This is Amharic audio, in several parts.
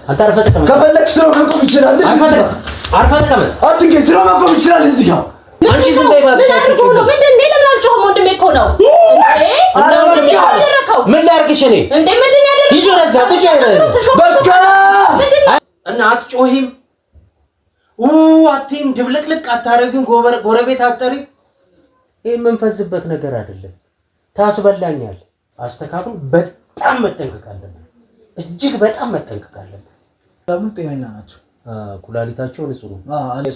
አንተ አርፈህ ተቀመጥ። ከፈለክ ስራው መቆም ይችላል። አርፈህ ተቀመጥ። አትንገኝ። ስራው መቆም ይችላል። እዚህ ጋር አንቺ ዝም በይ ባክሽ። ምንድን ነው ለምን አልጮህም? ወንድሜ እኮ ነው ምን ላድርግሽ እኔ እንዴ? ምንድን ነው ያደረገው? ይዞ ረዛ ትጮህ በቃ እና አትጮሂም። አትይም ድብልቅልቅ አታረጊም። ጎረቤት አትጠሪም። ይሄ የምንፈዝበት ነገር አይደለም። ታስበላኛል። አስተካክሉ። በጣም መጠንቀቅ አለብን። እጅግ በጣም መጠንቀቅ አለብን። ለምን ጤነኛ ናቸው? ኩላሊታቸው ንጹህ ነው።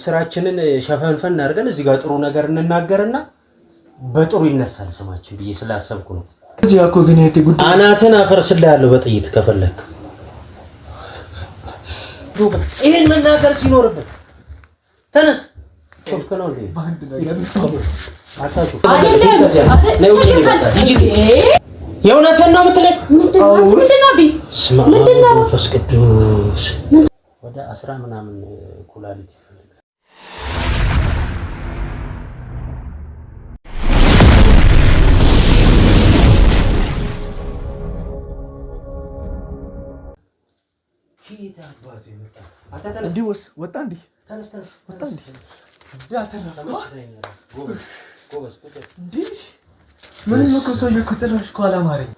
ስራችንን ሸፈንፈን አድርገን እዚህ ጋር ጥሩ ነገር እንናገርና በጥሩ ይነሳል ስማችን ብዬ ስላሰብኩ ነው። እዚህ ያኮ ግን የት ጉድ አናትን አፈርስልሃለሁ በጥይት ከፈለክ። ይሄን መናገር ሲኖርበት ተነስ። ሾፍከ ነው እንዴ? ባንድ ነገር አታሹ የእውነትህን ነው የምትለኝ? ምንድነው? መንፈስ ቅዱስ ወደ 10 ምናምን ኩላሊት ይፈልጋል። ኪታ አባቱ ይመጣ አታተነስ። እንዲህ ወጣ እንዴ? ተነስ ወጣ እንዴ? ጎበዝ እንዴ? ምን ነው ከሰውዬው ከጭራሽ ኳላ ማረኝ።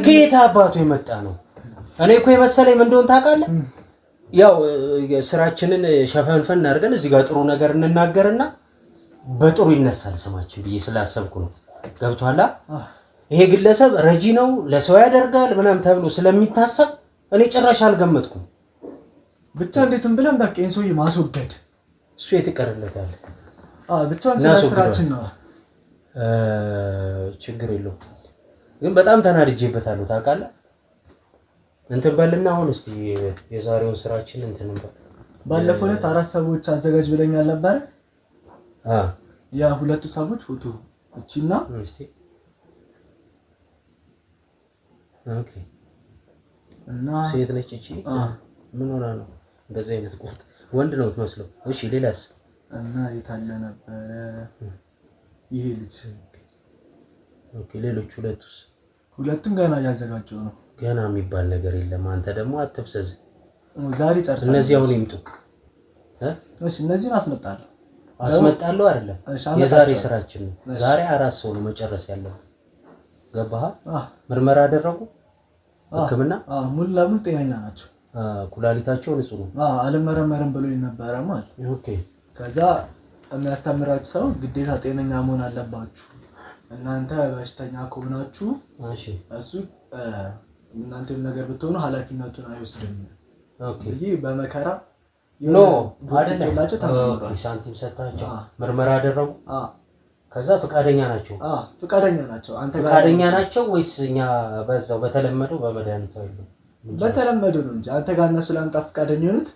ኪታ አባቱ የመጣ ነው። እኔ እኮ የመሰለኝ ምን እንደሆነ ታውቃለህ? ያው ስራችንን ሸፈንፈን አድርገን እዚህ ጋር ጥሩ ነገር እንናገርና በጥሩ ይነሳል ስማችን ብዬ ስላሰብኩ ነው። ገብቶሃል? ይሄ ግለሰብ ረጂ ነው ለሰው ያደርጋል ምናምን ተብሎ ስለሚታሰብ እኔ ጭራሽ አልገመትኩም። ብቻ እንዴትም ብለን በቃ ይሄን ሰውዬ ማስወገድ እሱ የተቀረለታል። ብቻውን ስራችን ነው። ችግር የለውም ግን በጣም ተናድጄበታለሁ ታውቃለህ? እንትን በልና አሁን እስቲ የዛሬውን ስራችን እንትን እንበል። ባለፈው ዕለት 4 ሰዎች አዘጋጅ ብለኛል ነበር። ያ ሁለቱ ሰዎች ፎቶ እቺና እስቲ ኦኬ እና ሴት ነች እቺ። ምን ሆና ነው እንደዚህ አይነት ቁርጥ? ወንድ ነው የምትመስለው። እሺ ሌላስ? እና የታለ ነበር ይሄ ልጅ። ኦኬ ሌሎች ሁለቱስ? ሁለቱም ገና ያዘጋጀው ነው። ገና የሚባል ነገር የለም። አንተ ደግሞ አትብሰዝ። ዛሬ ጨርሰናል። እነዚህ አሁን ይምጡ። እሺ እነዚህን አስመጣለሁ አይደለም? የዛሬ ስራችን ነው። ዛሬ 4 ሰው ነው መጨረስ ያለብን። ገባህ? ምርመራ አደረጉ። ህክምና ሙሉ ለሙሉ ጤነኛ ናቸው። ኩላሊታቸው ንጹህ ነው። አልመረመርም ብሎ ይነበረ ማለት። ኦኬ ከዛ የሚያስተምራችሁ ሰው ግዴታ ጤነኛ መሆን አለባችሁ። እናንተ በሽተኛ ከሆናችሁ እሺ እሱ እናንተም ነገር ብትሆኑ ኃላፊነቱን አይወስድም። ኦኬ ይሄ በመከራ ኖ አይደለም። ሳንቲም ሰጣቸው ምርመራ አደረጉ። ከዛ ፈቃደኛ ናቸው። ፈቃደኛ ናቸው። አንተ ጋር ፈቃደኛ ናቸው ወይስ እኛ በዛው በተለመደው በመድኃኒቱ አይደለም? በተለመደው ነው እንጂ አንተ ጋር እነሱ ለምጣ ፈቃደኛ ሆኑት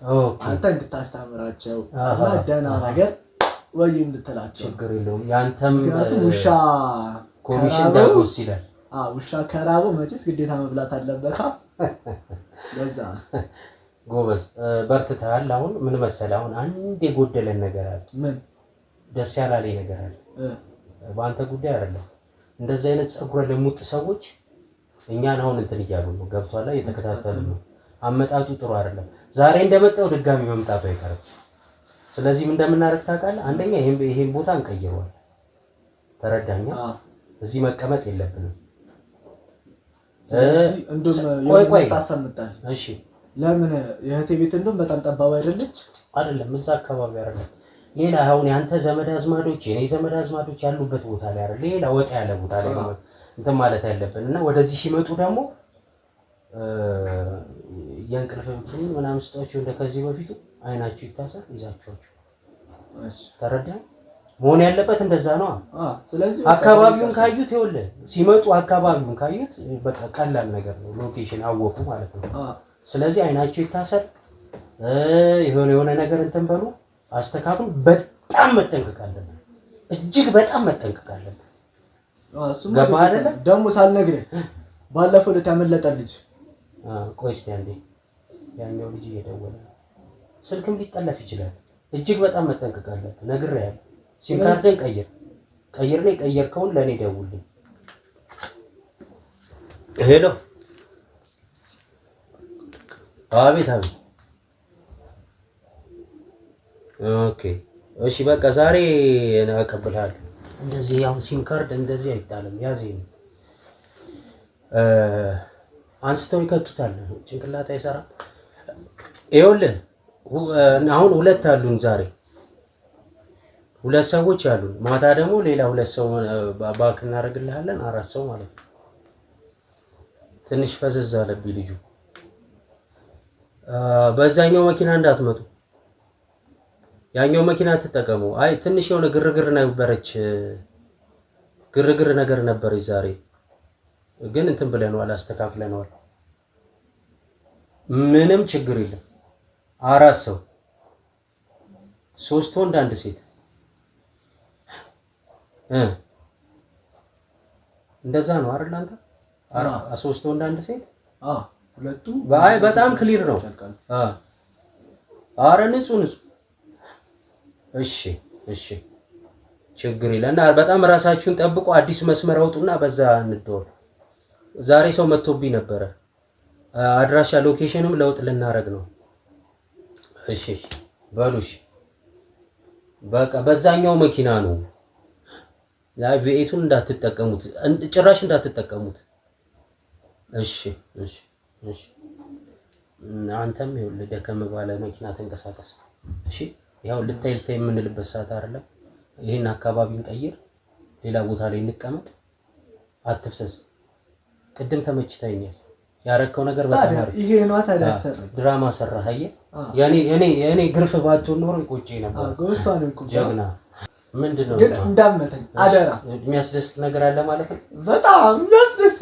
አንተ እንድታስተምራቸው እና ደህና ነገር ወይ እንድትላቸው። ችግር የለውም። ያንተም ውሻ ኮሚሽን ዳጎስ ይላል። ውሻ ከራቦ መቼስ ግዴታ መብላት አለበት። ለዛ ጎበዝ በርትተሃል። አሁን ምን መሰለህ፣ አሁን አንድ የጎደለን ነገር አለ። ምን? ደስ ያላለኝ ነገር አለ። በአንተ ጉዳይ አይደለም። እንደዚህ አይነት ጸጉረ ልሙጥ ሰዎች እኛን አሁን እንትን እያሉ ነው። ገብቷል? እየተከታተሉ ነው። አመጣጡ ጥሩ አይደለም። ዛሬ እንደመጣው ድጋሚ መምጣቱ አይቀርም። ስለዚህ ምን እንደምናደርግ ታውቃለህ? አንደኛ ይሄን ቦታ እንቀይረዋለን። ተረዳኛ? እዚህ መቀመጥ የለብንም። ስለዚህ ቆይ ታሰምጣለህ። እሺ ለምን የእህቴ ቤት እንደውም በጣም ጠባብ አይደለች? አይደለም፣ እዛ አካባቢ አይደለም። ሌላ አሁን ያንተ ዘመድ አዝማዶች የኔ ዘመድ አዝማዶች ያሉበት ቦታ ላይ አይደል? ሌላ ወጣ ያለ ቦታ ላይ ነው እንትን ማለት ያለብን እና ወደዚህ ሲመጡ ደግሞ የእንቅልፍ ምክንያት ምናምን ስጧቸው። እንደከዚህ በፊቱ አይናቸው ይታሰር ይዛቸዋቸው። እሺ ተረዳኝ። መሆን ያለበት እንደዛ ነው። ስለዚህ አካባቢውን ካዩት ይኸውልህ ሲመጡ አካባቢውን ካዩት በቃ ቀላል ነገር ነው። ሎኬሽን አወቁ ማለት ነው። ስለዚህ አይናቸው ይታሰር የሆነ ነገር እንትን በሉ አስተካክሉ። በጣም መጠንቀቅ አለብን። እጅግ በጣም መጠንቀቅ አለብን። ገባህ አይደለ? ደግሞ ሳልነግርህ ባለፈው ዕለት ያመለጠ ልጅ ቆይ እስቲ አንዴ ያኛው ልጅ እየደወለ ስልክም ሊጠለፍ ይችላል። እጅግ በጣም መጠንቀቅ አለብን። ነግሬሃለሁ። ሲም ካርድን ቀየርከውን ለኔ ደውልልኝ። ሄሎ አቤት አቤት። ኦኬ እሺ በቃ ዛሬ አቀብልሃለሁ። እንደዚህ ያው ሲም ካርድ እንደዚህ አይጣልም። ያዘኝ አንስተው ይከቱታል። ጭንቅላት አይሰራም። ይኸውልህ አሁን ሁለት አሉን ዛሬ ሁለት ሰዎች አሉን። ማታ ደግሞ ሌላ ሁለት ሰው ባክ እናደርግልሃለን። 4 ሰው ማለት ነው። ትንሽ ፈዘዝ አለብኝ ልጁ። በዛኛው መኪና እንዳትመጡ፣ ያኛው መኪና ተጠቀሙ። አይ ትንሽ የሆነ ግርግር ነበረች፣ ግርግር ነገር ነበረች ዛሬ ግን እንትን ብለናል፣ አስተካክለናል። ምንም ችግር የለም። 4 ሰው 3 ወንድ 1 ሴት እንደዛ ነው አይደል? አንተ 3 ወንድ 1 ሴት ሁለቱ ባይ በጣም ክሊር ነው። አረ ንጹህ። እሺ እሺ ችግር የለና በጣም ራሳችሁን ጠብቁ። አዲስ መስመር አውጡና በዛ እንደው ዛሬ ሰው መጥቶብኝ ነበረ። አድራሻ ሎኬሽንም ለውጥ ልናረግ ነው። እሺ እሺ በሉሽ በቃ በዛኛው መኪና ነው። ላይ ቪኤቱን እንዳትጠቀሙት፣ ጭራሽ እንዳትጠቀሙት። እሺ እሺ እሺ አንተም ይኸውልህ ደከም ባለ መኪና ተንቀሳቀስ። እሺ ያው ልታይ የምንልበት ሰዓት አይደለም። ይሄን አካባቢን ቀይር፣ ሌላ ቦታ ላይ እንቀመጥ፣ አትፍሰስ። ቅድም ተመችታኛል ያረከው ነገር በጣም አሪፍ። ይሄ ነው ታዲያ ድራማ ሰራህ። የኔ ግርፍ ባትሆን ኖሮ ይቆጭ ነበር። ጎስታን እኮ ጀግና ምንድነው ግን እንዳመተኝ አደራ። የሚያስደስት ነገር አለ ማለት ነው። በጣም የሚያስደስት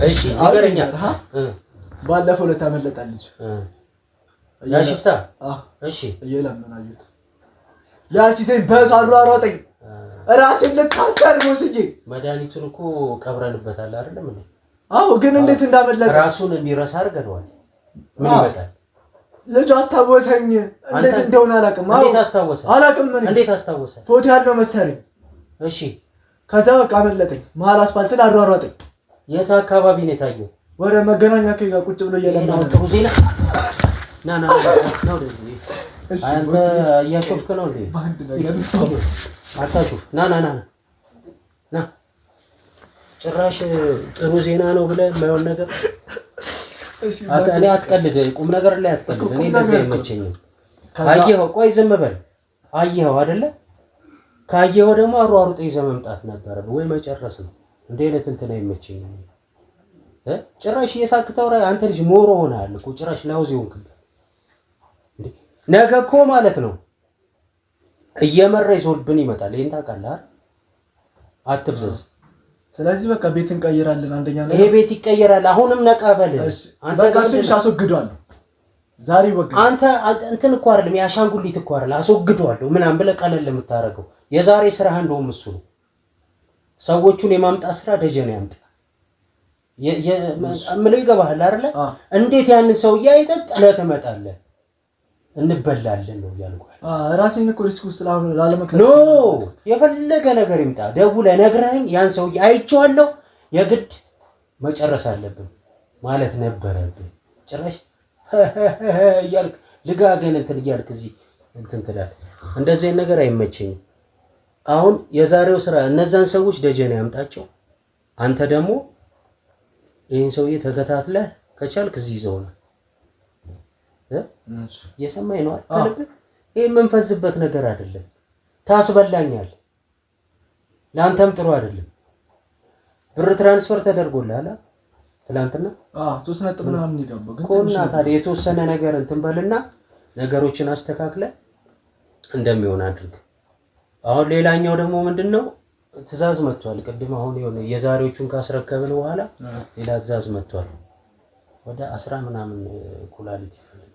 እሺ ንገረኛ። ባለፈው ለታመለጣለች ያ ሽፍታ እሺ እየለመናዩት ያ ሲሰኝ በሳሩ አሮጠኝ ራሴን ልታሰር ነው ስጂ። መድኃኒቱን እኮ ቀብረንበታል አይደለም እንዴ? አዎ ግን እንዴት እንዳመለጠ ራሱን እንዲረሳ አድርገነዋል። ምን ይመጣል? ልጅ አስታወሰኝ። እንዴት እንደሆነ አላውቅም። እንዴት አስታወሰ? አላውቅም። እንዴት አስታወሰ? ፎቶ ያለው መሰለኝ። እሺ ከዛ በቃ አመለጠኝ። መሀል አስፋልት ላይ አሯሯጠኝ። የት አካባቢ ነው የታየው? ወደ መገናኛ ከጋ ቁጭ ብሎ እየለመነ ጥሩ ዜና ና ወደዚህ። አንተ እያሾፍክ ነው እንዴ? ባንድ ነገር አታሹፍ። ና ጭራሽ ጥሩ ዜና ነው ብለህ የማይሆን ነገር እኔ አትቀልድ። ቁም ነገር ላይ አትቀልድ። እኔ እንደዚህ አይመቸኝም። አየኸው? ቆይ ዝም በል። አየኸው አይደለ? ካየኸው ደግሞ አሯሩጥ ይዘህ መምጣት ነበር ወይ መጨረስ ነው። እንዴ አይነት እንትን አይመቸኝም። ጭራሽ እየሳክተው አንተ ልጅ ሞሮ ሆነሃል እኮ ጭራሽ ላውዝ ይሆንክበት። ነገ እኮ ማለት ነው እየመራ ይዞልብን ይመጣል። ይሄን ታውቃለህ? አትብዘዝ። ስለዚህ በቃ ቤት እንቀይራለን። አንደኛ ነገር ይሄ ቤት ይቀየራል። አሁንም ነቃበል። አንተ በቃ እሱን አስወግዷለሁ። ዛሬ ወግ አንተ እንትን እኮ አይደለም ያሻንጉሊት እኮ አይደለም አስወግዷለሁ ምናምን ብለህ ቀለል የምታረገው የዛሬ ስራህ እንደውም እሱ ነው። ሰዎቹን የማምጣት ስራ ደጀን ያምጣ። ምለው ይገባሃል አይደለ? እንዴት ያንን ሰውዬ አይጠጥለህ ትመጣለህ? እንበላለን ነው ያልኩህ። ራሴን እኮ ሪስክ ውስጥ ላለመከራ ኖ የፈለገ ነገር ይምጣ ደውለህ ነግረኸኝ ያን ሰውዬ አይቼዋለሁ የግድ መጨረስ አለብን ማለት ነበረብን። ጭራሽ እያልክ ልጋገን እንትን እያልክ እዚህ እንትን ትላለህ። እንደዚህ አይነት ነገር አይመቸኝም። አሁን የዛሬው ስራ እነዛን ሰዎች ደጀን ያምጣቸው። አንተ ደግሞ ይሄን ሰውዬ ተከታትለህ ከቻልክ እዚህ ይዘውና የሰማይ ነው አይደል? ይሄ የምንፈዝበት ነገር አይደለም። ታስበላኛል። ላንተም ጥሩ አይደለም። ብር ትራንስፈር ተደርጎልሃል ትላንትና 3 ነጥብ ምናምን ይገባው ግን ኮና ታዲያ የተወሰነ ነገር እንትን በልና ነገሮችን አስተካክለ እንደሚሆን አድርግ። አሁን ሌላኛው ደግሞ ምንድነው ትዕዛዝ መጥቷል። ቅድም አሁን የሆነ የዛሬዎቹን ካስረከብን በኋላ ሌላ ትዕዛዝ መጥቷል። ወደ 10 ምናምን ኩላሊት ይፈልጋል።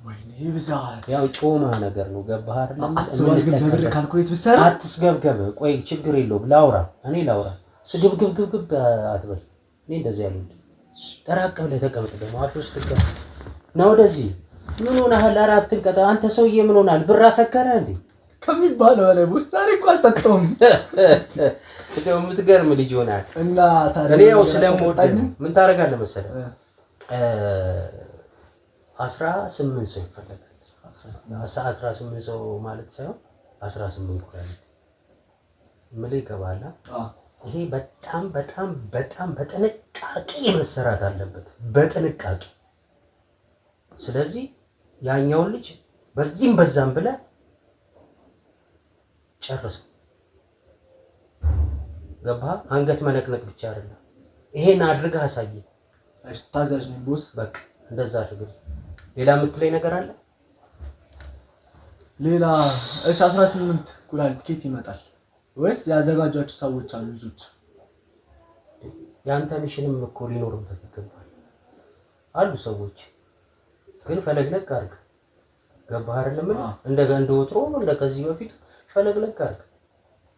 ወይኔ ብዛት ያው ጮማ ነገር ነው። ገባህ አይደል? አስባል ግን በብር ካልኩሌት ብሰራ አትስገብገብ። ቆይ ችግር የለውም ላውራ ስግብግብግብ አትበል። እኔ እንደዚህ ያለው ጠራቅ ብለህ ተቀመጥ። ደግሞ አፍ ውስጥ ገባ ነው ወደዚህ ምን ሆነሃል? አራትን ቀጣ አንተ ሰውዬ ምን ሆነሃል? ብር አሰከረ እንዴ ከሚባለው በላይ ቦስታሪ እኮ አልጠጣሁም። እንደው የምትገርም ልጅ ሆናል። እና ታዲያ እኔ ያው ስለምወድ ምን ታረጋለህ መሰለህ 18 ሰው ይፈልጋል። 18 ሰው ማለት ሳይሆን 18 ኩላሊት ምልህ ይገባል። ይሄ በጣም በጣም በጣም በጥንቃቄ መሰራት አለበት፣ በጥንቃቄ። ስለዚህ ያኛውን ልጅ በዚህም በዛም ብለህ ጨርሰው። ገባህ? አንገት መነቅነቅ ብቻ አይደለም። ይሄን አድርገህ አሳየኝ። እሺ ታዛዥ ነኝ ቦስ። በቃ እንደዛ አድርግ። ሌላ የምትለኝ ነገር አለ? ሌላ እሺ 18 ኩላሊት ኬት ይመጣል ወይስ ያዘጋጇቸው ሰዎች አሉ ልጆች? ያንተ ሚሽንም እኮ ሊኖርበት ይገባል። አሉ ሰዎች ግን ፈለግለግ አድርግ። ገባህ አይደለም? እንደ ወትሮ እንደ ከዚህ በፊት ፈለግለግ አድርግ።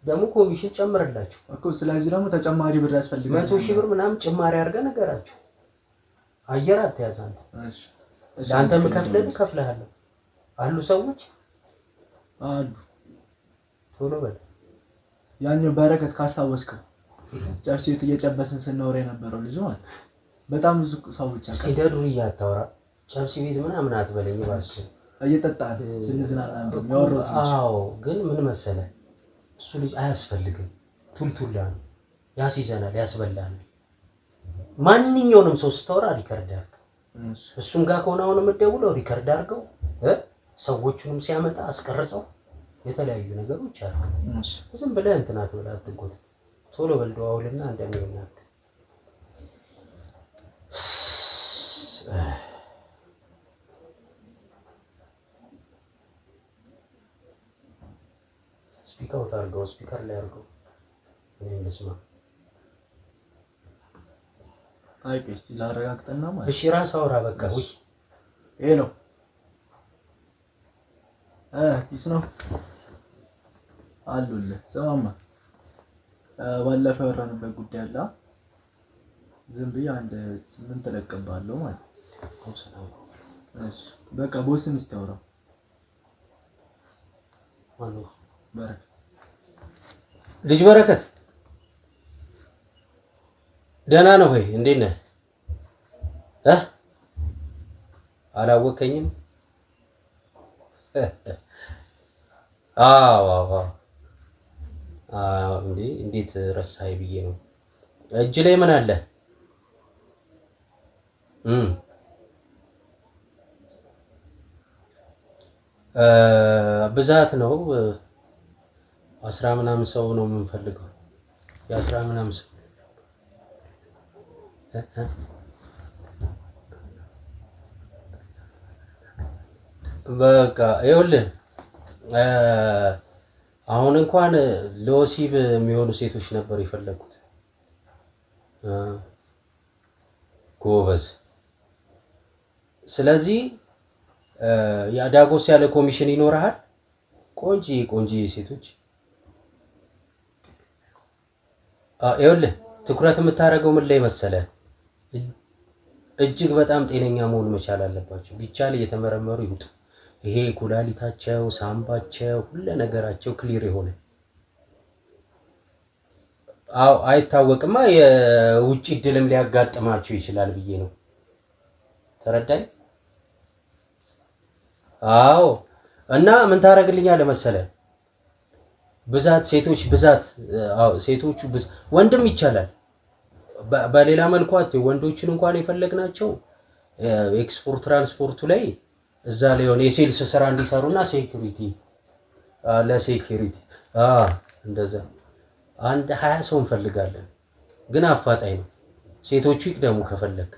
ደግሞ ኮሚሽን ጨምርላችሁ እኮ። ስለዚህ ደግሞ ተጨማሪ ብር ያስፈልጋል። 100,000 ብር ምናምን ጭማሪ አድርገህ ነገራችሁ። አየር አትያዛን። እሺ ለአንተ የምከፍልህ እከፍልሃለሁ። አሉ ሰዎች አሉ። ቶሎ በል። ያኛው በረከት ካስታወስከው ጨብሲ እየጨበስን ስናወራ የነበረው ልጅ ማለት በጣም ብዙ ሰዎች አሉ። እንደ ዱርዬ አታወራ። ጨብሲ ቤት ምናምን አትበለኝ እባክህ። እየጠጣን ስንዝናና ነው ያወራሁት ልጅ። አዎ ግን ምን መሰለህ እሱ ልጅ አያስፈልግም። ቱልቱላ ነው፣ ያስይዘናል፣ ያስበላናል። ማንኛውንም ሰው ስታወራ ሪከርድ አድርግ። እሱም ጋር ከሆነ አሁን የምትደውለው ሪከርድ አድርገው፣ ሰዎቹንም ሲያመጣ አስቀርጸው፣ የተለያዩ ነገሮች አሉ። ዝም ብለህ እንትን አትበላ፣ አትጎትት። ቶሎ በል ደዋውልና እንደሚሆን አድርግ። ስፒከር አድርገው፣ ስፒከር ላይ አድርገው። እኔ ልስማ። አይ እስቲ ላረጋግጥና ማለት እሺ፣ ራስ አውራ በቃ። ውይ ሄሎ ኪስ ነው አሉልህ። ስማማ ባለፈው ያወራንበት ጉዳይ አለ። ዝም ብዬ አንድ 8 ተለቅባለሁ ማለት ነው። እሺ በቃ ቦስን እስቲ አውራው። ማነው? በረከት። ልጅ በረከት ደህና ነው ወይ? እንዴት ነህ? አላወቀኝም? አዎ እንዴት ረሳኸኝ ብዬ ነው። እጅ ላይ ምን አለ? ብዛት ነው 10 ምናምን ሰው ነው የምንፈልገው። የ10 ምናምን ሰው በቃ ይኸውልህ አሁን እንኳን ለወሲብ የሚሆኑ ሴቶች ነበር የፈለኩት። ጎበዝ። ስለዚህ ያዳጎስ ያለ ኮሚሽን ይኖርሃል። ቆንጂ ሴቶች ይኸውልህ ትኩረት የምታደርገው ምን ላይ መሰለህ? እጅግ በጣም ጤነኛ መሆን መቻል አለባቸው። ቢቻል እየተመረመሩ ይውጡ። ይሄ ኩላሊታቸው፣ ሳምባቸው፣ ሁሉ ነገራቸው ክሊር የሆነ አይታወቅማ። የውጭ እድልም ሊያጋጥማቸው ይችላል ብዬ ነው። ተረዳኝ? አዎ። እና ምን ታደርግልኛለህ መሰለህ? ሴቶቹ ወንድም ይቻላል። በሌላ መልኩ ወንዶችን እንኳን የፈለግናቸው ኤክስፖርት ትራንስፖርቱ ላይ እዛ ላይ ሆነ የሴልስ ስራ እንዲሰሩና ለሴኩሪቲ እንደዛ አንድ 20 ሰው እንፈልጋለን። ግን አፋጣኝ ነው። ሴቶቹ ይቅደሙ ከፈለክ።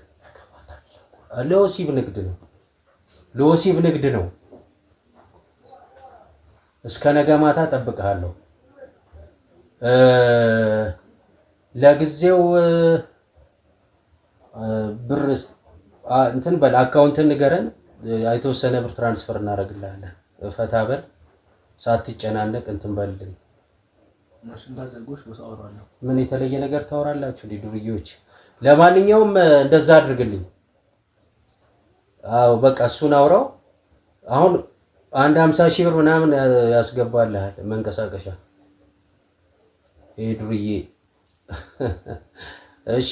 ለወሲብ ንግድ ነው። እስከ ነገ ማታ ጠብቀሃለሁ። ለጊዜው ብር እንትን በል አካውንትን ንገረን። የተወሰነ ብር ትራንስፈር እናደርግልሃለን። ፈታ በል ሳትጨናነቅ እንትን በልልኝ። ምን የተለየ ነገር ታወራላችሁ ዱርዬዎች? ለማንኛውም እንደዛ አድርግልኝ። አዎ በቃ እሱን አውራው። አሁን አንድ 50,000 ብር ምናምን ያስገባልሃል መንቀሳቀሻ። ዱርዬ። እሺ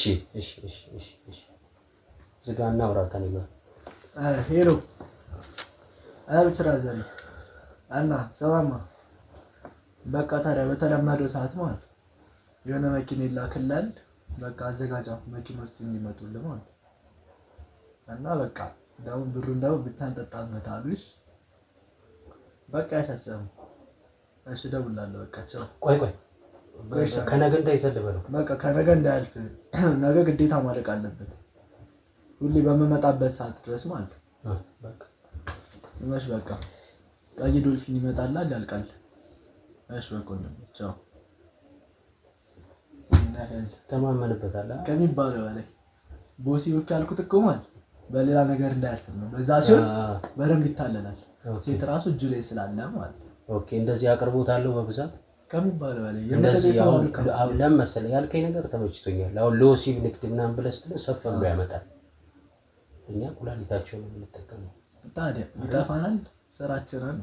ዝጋና አውራ ከኔ ጋር ሄሎ አብችራ ዘሪ አና ሰማማ በቃ ታዲያ በተለመደው ሰዓት ማለት የሆነ መኪና ይላክላል በቃ አዘጋጃ መኪና ውስጥ እንዲመጡልህ ማለት እና በቃ ዳውን ብሩን ዳው ብቻን ተጣመታሉሽ በቃ ያሳሰም እሺ ደውላለሁ በቃ ቻው ቆይ ከነገ እንዳይዘልበለው በቃ ከነገ እንዳያልፍ ነገ ግዴታ ማለቅ አለበት ሁሌ በመመጣበት ሰዓት ድረስ ማለት በቃ እሺ በቃ ቀይ ዶልፊን ይመጣል ያልቃል እሺ በቃ ቻው ተማመንበታል ከሚባለው በላይ ቦሲ ወክ ያልኩት እኮ ማለት በሌላ ነገር እንዳያስብ ነው በዛ ሲሆን በደንብ ይታለላል ሴት ራሱ እጁ ላይ ስላለ ማለት ኦኬ እንደዚህ አቅርቦታለሁ በብዛት ከሚባለው በላይ እንደዚህ ለምን መሰለህ ያልከኝ ነገር ተመችቶኛል አሁን ለወሲብ ንግድ ምናምን ብለህ ስትል ሰፍ ብሎ ያመጣል እኛ ኩላሊታቸውን የምንጠቀመው ታዲያ ይጠፋናል ስራችንን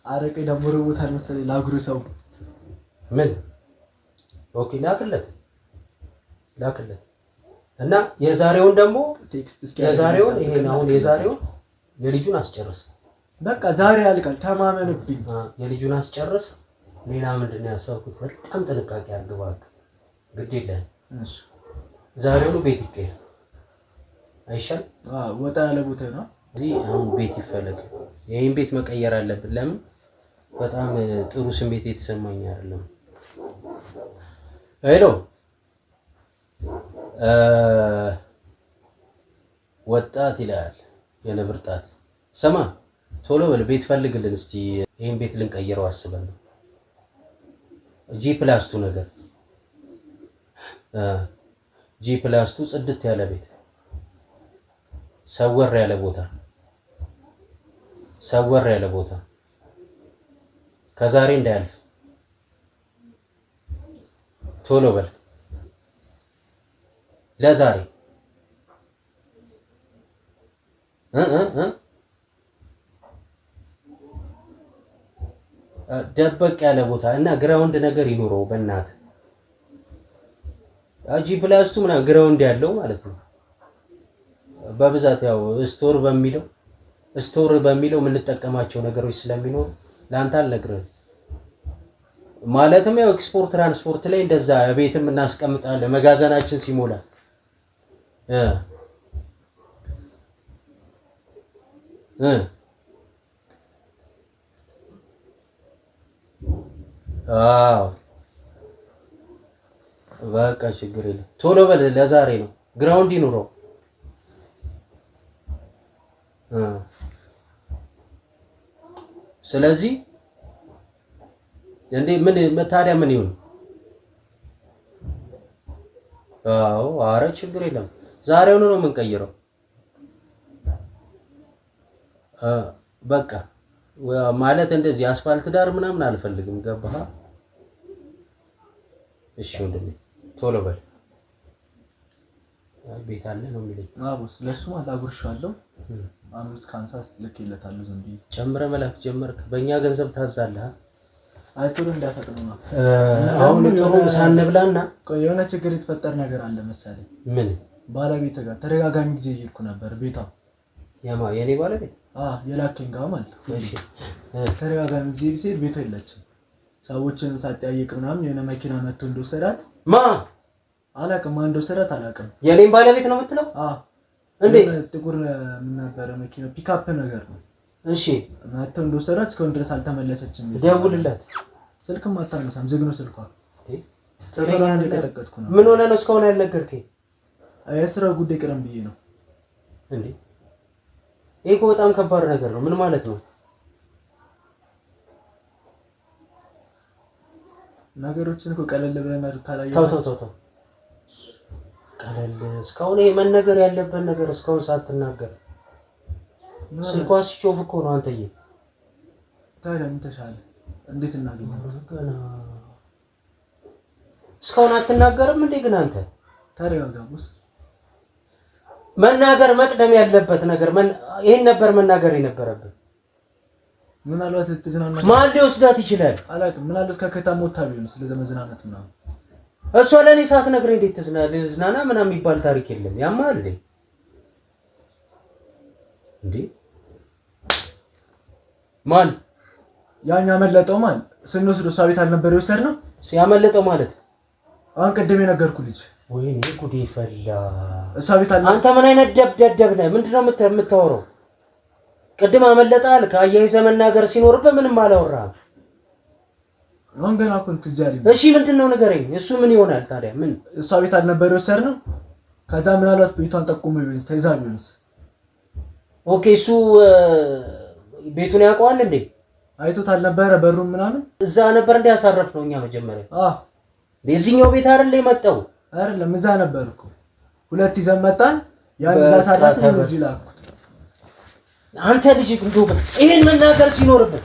አረቄ ደግሞ ርቦታል መሰለኝ ላጉሩ ሰው ምን ኦኬ ላክለት እና የዛሬውን ደግሞ ቴክስት እስኪ የዛሬውን ይሄን አሁን የዛሬውን የልጁን አስጨርስ በቃ ዛሬ ያልቃል ተማመንብኝ የልጁን አስጨርስ ሌላ ምንድነው ያሰብኩት በጣም ጥንቃቄ አድርግባክ ግድ የለህም እሺ ዛሬውን ቤት ይቀር አይሻል ወጣ ያለ ቦታ ነው እዚህ አሁን ቤት ይፈልግ ይሄን ቤት መቀየር አለብን ለምን በጣም ጥሩ ስሜት የተሰማኝ አይደለም ሄሎ ወጣት ይላል የነብርጣት ሰማ ቶሎ በል ቤት ፈልግልን እስቲ ይሄን ቤት ልንቀይረው አስበን ነው ጂ+2 ነገር ጂ+2 ጽድት ያለ ቤት ሰወር ያለ ቦታ ከዛሬ እንዳያልፍ ቶሎ በል ለዛሬ ደበቅ ያለ ቦታ እና ግራውንድ ነገር ይኖረው በእናት ጂ+2 ምናምን ግራውንድ ያለው ማለት ነው በብዛት ያው ስቶር በሚለው የምንጠቀማቸው ነገሮች ስለሚኖሩ ላንተ አልነግርህም ማለትም ያው ኤክስፖርት ትራንስፖርት ላይ እንደዛ ቤትም እናስቀምጣለን መጋዘናችን ሲሞላ በቃ ችግር የለም ቶሎ በል ለዛሬ ነው ግራውንድ ይኑረው ስለዚህ እንዴ ታዲያ ምን ይሁን አረ ችግር የለም ዛሬውኑ ነው የምንቀይረው በቃ ማለት እንደዚህ አስፋልት ዳር ምናምን አልፈልግም ገባህ እሺ ወንድሜ ቶሎ በል ቤት አለ ነው የሚለኝ አቦስ ለሱ አላጉርሻለሁ 5 ካንሳስ ልክለታለሁ ዝም ብዬ ጨምረህ መላክ ጀመርክ በእኛ ገንዘብ ታዛለህ አይቶሎ እንዳፈጥነው ነው አሁን ጥሩ ሳንብላና የሆነ ችግር የተፈጠረ ነገር አለ መሰለኝ ምን ባለቤት ጋር ተደጋጋሚ ጊዜ ይርኩ ነበር ቤቷ የኔ ባለቤት የላከኝ ጋር ማለት እሺ ተደጋጋሚ ጊዜ ሲሄድ ቤቷ የለችም ሰዎችንም ሳትጠይቅ ምናምን የሆነ መኪና መጥቶ እንደወሰዳት አላውቅም እንደወሰዳት አላውቅም የኔን ባለቤት ነው የምትለው እንዴት ጥቁር ምን ነበር መኪና ፒካፕ ነገር ነው እሺ መጥቶ እንደወሰዳት እስካሁን ድረስ አልተመለሰችም ደውልላት ስልክም አታነሳም ዝግ ነው ስልኳ ጽፈራን ተቀጠቀጥኩ ነው ምን ሆነ ነው እስካሁን ያልነገርከኝ የስራ ጉዳይ ቅረም ብዬ ነው እንዴ ይሄ በጣም ከባድ ነገር ነው ምን ማለት ነው ነገሮችን እኮ ቀለል ብለን ካላየው ተው ቀለል እስካሁን ይሄ መነገር ያለበት ነገር እስካሁን ሳትናገር ስልኳ ሲጮፍ እኮ ነው አንተዬ ታዲያ ምን ተሻለ እንዴት እናገኛለን እስካሁን አትናገርም እንዴ ግን አንተ ታዲያጋቡስ መናገር መቅደም ያለበት ነገር ይሄን ነበር መናገር የነበረበት ምናልባት ተዝናና ማን ሊወስዳት ይችላል አላውቅም ምናልባት ከከተማ ወጣ ቢሆን ስለመዝናናት ምናምን እሷ ለኔ ሳትነግረኝ እንዴት ተዝናና ምናምን የሚባል ታሪክ የለም ያማል እንዴ ማን ያኛ መለጠው ማን ስንወስድ እሷ ቤት አልነበረ የወሰድነው ሲያመለጠው ማለት አሁን ቅድም የነገርኩህ ልጅ ወይኔ ጉዴ ፈላ እሷ ቤት አለ አንተ ምን አይነት ደብደብ ነህ ምንድነው የምታወራው ቅድም አመለጣል ከአያይዘ መናገር ሲኖርበት ምንም አላወራም አሁን ገና እኮ ትዝ ያለኝ እሺ ምንድነው ንገረኝ እሱ ምን ይሆናል ታዲያ ምን እሷ ቤት አልነበረ የወሰድነው ከዛ ምናልባት ቤቷን ጠቁሞ ቢሆንስ ተይዛ ቢሆንስ ኦኬ እሱ ቤቱን ያውቀዋል እንዴ አይቶት አልነበረ በሩን ምናምን እዛ ነበር እንደ ያሳረፍነው እኛ መጀመሪያ ለዚህኛው ቤት አይደል የመጣው አይደለም እዛ ነበርኩ ሁለት ይዘን መጣን ያን እዛ ሳላፈን እዚህ ላኩት አንተ ልጅ እንደው ይሄን መናገር ሲኖርበት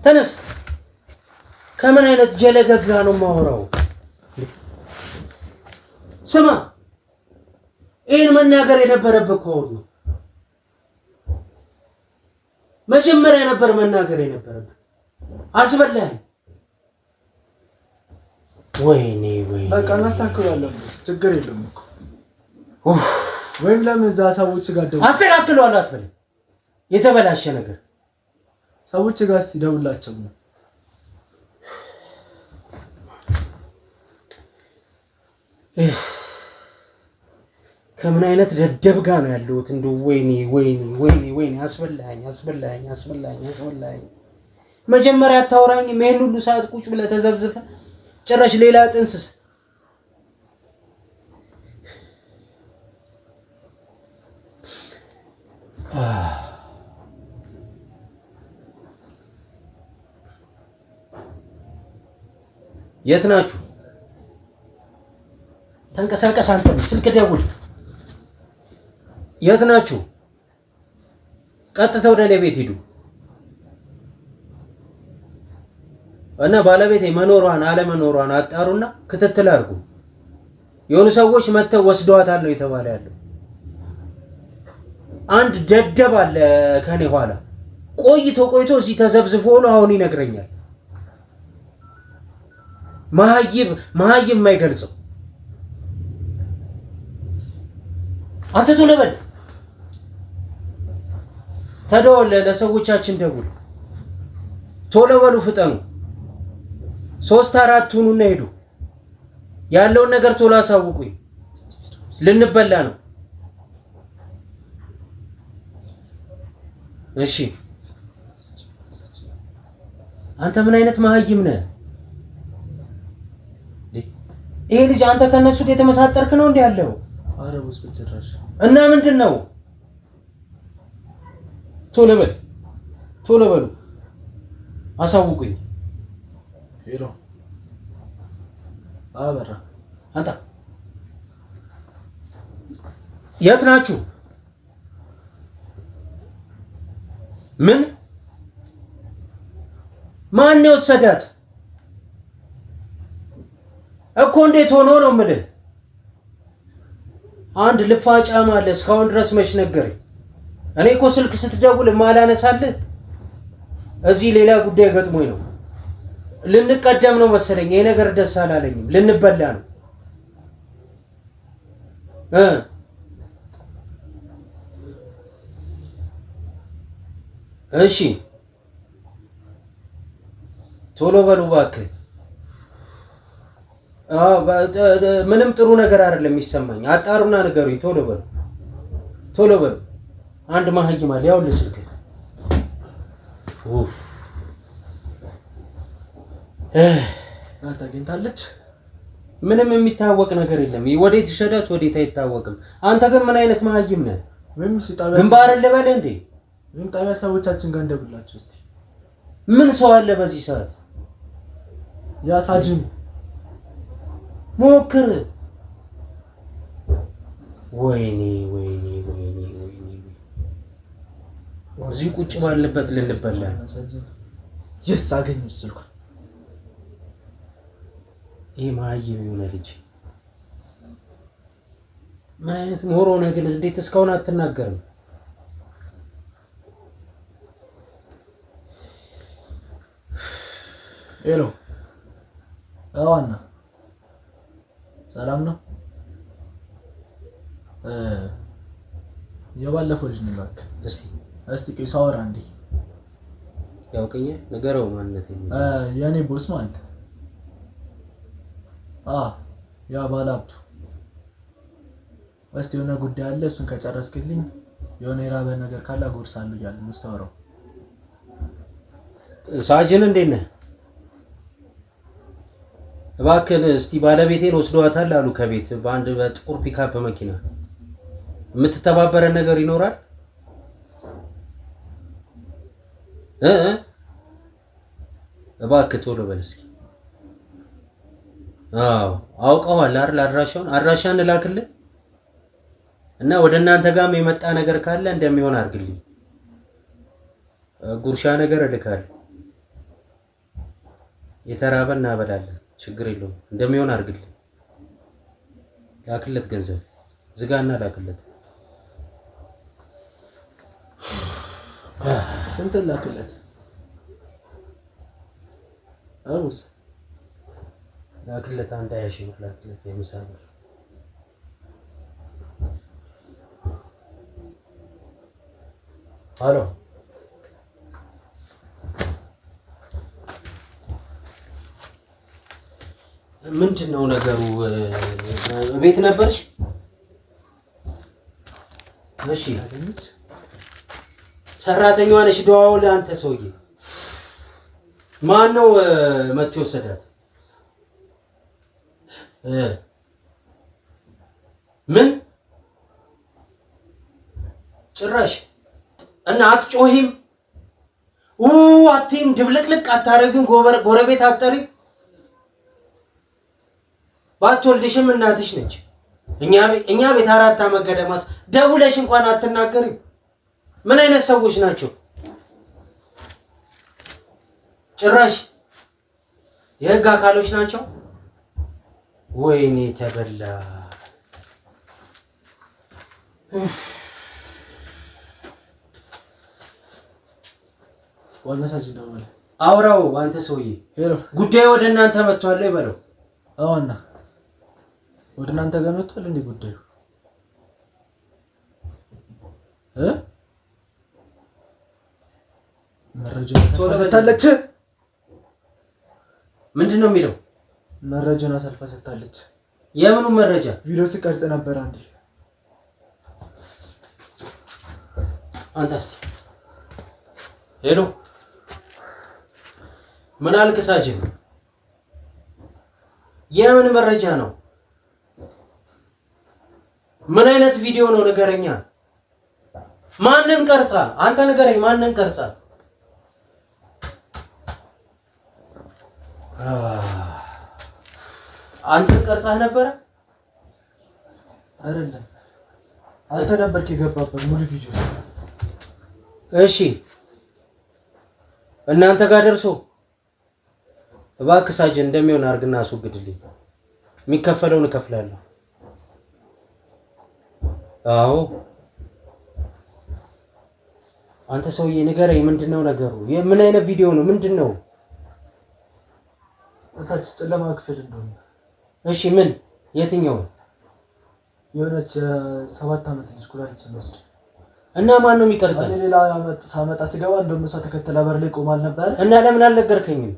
ተነስ ከምን አይነት ጀለገጋ ነው ማወራው ስማ ይሄን መናገር የነበረበት ኮድ ነው መጀመሪያ ነበር መናገር የነበረበት አስበላኝ ወይኔ በቃ እናስተካክለዋለን ችግር የለውም እኮ ወይም ለምን እዛ ሰዎች ጋር ደውል አስተካክለዋለሁ አትበል የተበላሸ ነገር ሰዎች ጋር እስቲ ደውላቸው ነው ከምን አይነት ደደብ ጋር ነው ያለሁት እንደው ወይኔ አስበላኝ መጀመሪያ አታወራኝ ምን ሁሉ ሰዓት ቁጭ ብለህ ተዘብዝፈ ጭራሽ ሌላ ጥንስስ የት ናችሁ ተንቀሳቀስ አንተ ስልክ ደውል የት ናችሁ ቀጥታ ወደ እኔ ቤት ሂዱ እና ባለቤቴ መኖሯን አለመኖሯን አጣሩና ክትትል አድርጉ የሆኑ ሰዎች መተው ወስደዋታል ነው የተባለ ያለው አንድ ደደብ አለ ከኔ ኋላ ቆይቶ እዚህ ተዘብዝፎ ነው አሁን ይነግረኛል ማህይብ የማይገልጸው አንተ ቶሎ በል ተደወለ ለሰዎቻችን ደውል ቶሎ በሉ ፍጠኑ 3-4 ሁኑና ሄዱ ያለውን ነገር ቶሎ አሳውቁኝ ልንበላ ነው እሺ አንተ ምን አይነት ማህይም ነህ ይሄ ልጅ አንተ ከነሱ ጋር የተመሳጠርክ ነው እንዴ ያለው አረቡስ በጭራሽ እና ምንድነው ቶሎ በሉ አሳውቁኝ ሄሎ አበራ አንተ የት ናችሁ ምን ማን ነው ወሰዳት እኮ እንዴት ሆኖ ነው የምልህ አንድ ልፋጫም አለ እስካሁን ድረስ መች ነገረኝ እኔ እኮ ስልክ ስትደውል ማላነሳልህ እዚህ ሌላ ጉዳይ ገጥሞኝ ነው ልንቀደም ነው መሰለኝ ይሄ ነገር ደስ አላለኝም ልንበላ ነው እሺ ቶሎ በሉ እባክህ ምንም ጥሩ ነገር አይደለም የሚሰማኝ አጣሩና ንገሩኝ ቶሎ በሉ አንድ ማህይም አለ ያው ለስልክ ታገኝታለች ምንም የሚታወቅ ነገር የለም ወዴት ይሸዳት ወዴት አይታወቅም አንተ ግን ምን አይነት ማህይም ነህ ወይም ሲጣበስ ግንባር ለበለ እንዴ ወይም ጣቢያ ሰዎቻችን ጋር እንደብላችሁ እስቲ ምን ሰው አለ በዚህ ሰዓት ያ ሳጅን ሞክር ወይኔ እዚህ ቁጭ ባለበት ልንበላ አገኘሁት ስልኩ ይሄ ማህይም የሆነ ልጅ ምን አይነት ሞሮ ነው ግን እንዴት እስካሁን አትናገርም ሄሎ አዋና ሰላም ነው የባለፈው ልጅ ነው ባክ እስቲ ቆይ ሳወራ እንዴ ያውቀኛ ነገረው ማንነት የኔ ቦስ ማለት ያ ባላብቱ እስቲ የሆነ ጉዳይ አለ እሱን ከጨረስክልኝ የሆነ የራበ ነገር ካለ አጎርሳለሁ ይላል ሙስታወራው ሳጅን እንዴት ነህ እባክህ እስቲ ባለቤቴን ወስዷታል አሉ ከቤት በአንድ በጥቁር ፒካፕ መኪና የምትተባበረን ነገር ይኖራል እባክህ ቶሎ በል እስኪ አውቀዋል አይደል አድራሻን ላክልህ እና ወደ እናንተ ጋርም የመጣ ነገር ካለ እንደሚሆን አድርግልኝ ጉርሻ ነገር እልካለሁ የተራበ እናበላለን ችግር የለውም እንደሚሆን አድርግልኝ ላክለት ገንዘብ ዝጋና ላክለት ስንት ላክለት አውስ ላክለት አንድ 20 ሺህ ላክለት የምሳበር አሎ ምንድነው ነገሩ ቤት ነበርሽ እሺ ሰራተኛዋ ነሽ ደዋውል አንተ ሰውዬ ማን ነው መጥቶ ወሰዳት ምን ጭራሽ እና አትጮሂም አትይም ድብልቅልቅ አታረግም ጎረቤት አትጠሪም ባትወልድሽም እናትሽ ነች እኛ ቤት 4 ዓመት ገደማስ ደውለሽ እንኳን አትናገሪም ምን አይነት ሰዎች ናቸው ጭራሽ የህግ አካሎች ናቸው ወይኔ ተበላ ወንመሳጅ ነው አውራው አንተ ሰውዬ ሄሎ ጉዳዩ ወደ እናንተ መጥቷል ይበለው አዎና ወደ እናንተ ጋር መጥቷል እንዴ ጉዳዩ መረጃውን ሰጥታለች ምንድነው የሚለው መረጃውን አሳልፋ ሰጥታለች የምኑ መረጃ ቪዲዮ ሲቀርጽ ነበር አንዴ አንተስ ሄሎ ምን አልከሳጅ የምን መረጃ ነው ምን አይነት ቪዲዮ ነው ንገረኛ ማንን ቀርጻ አንተ ንገረኝ ማንን ቀርጻ አንተ ቀርጻህ ነበር አይደለም አንተ ነበርክ የገባበት ሙሉ ቪዲዮ እሺ እናንተ ጋር ደርሶ እባክህ ሳጅን እንደሚሆን አርግና አስወግድልኝ የሚከፈለውን እከፍላለሁ አዎ አንተ ሰውዬ ንገረኝ ምንድነው ነገሩ ምን አይነት ቪዲዮ ነው ምንድነው እታች ጨለማ ክፍል እንደሆነ እሺ ምን የትኛው የሆነች 7 ዓመት ልጅ ኩላሊት ስለወሰደ እና ማን ነው የሚቀርጸው ሌላ ሳመጣ ስገባ እንደውም እሷ ተከተላ በር ላይ ቆማል ነበር እና ለምን አልነገርከኝም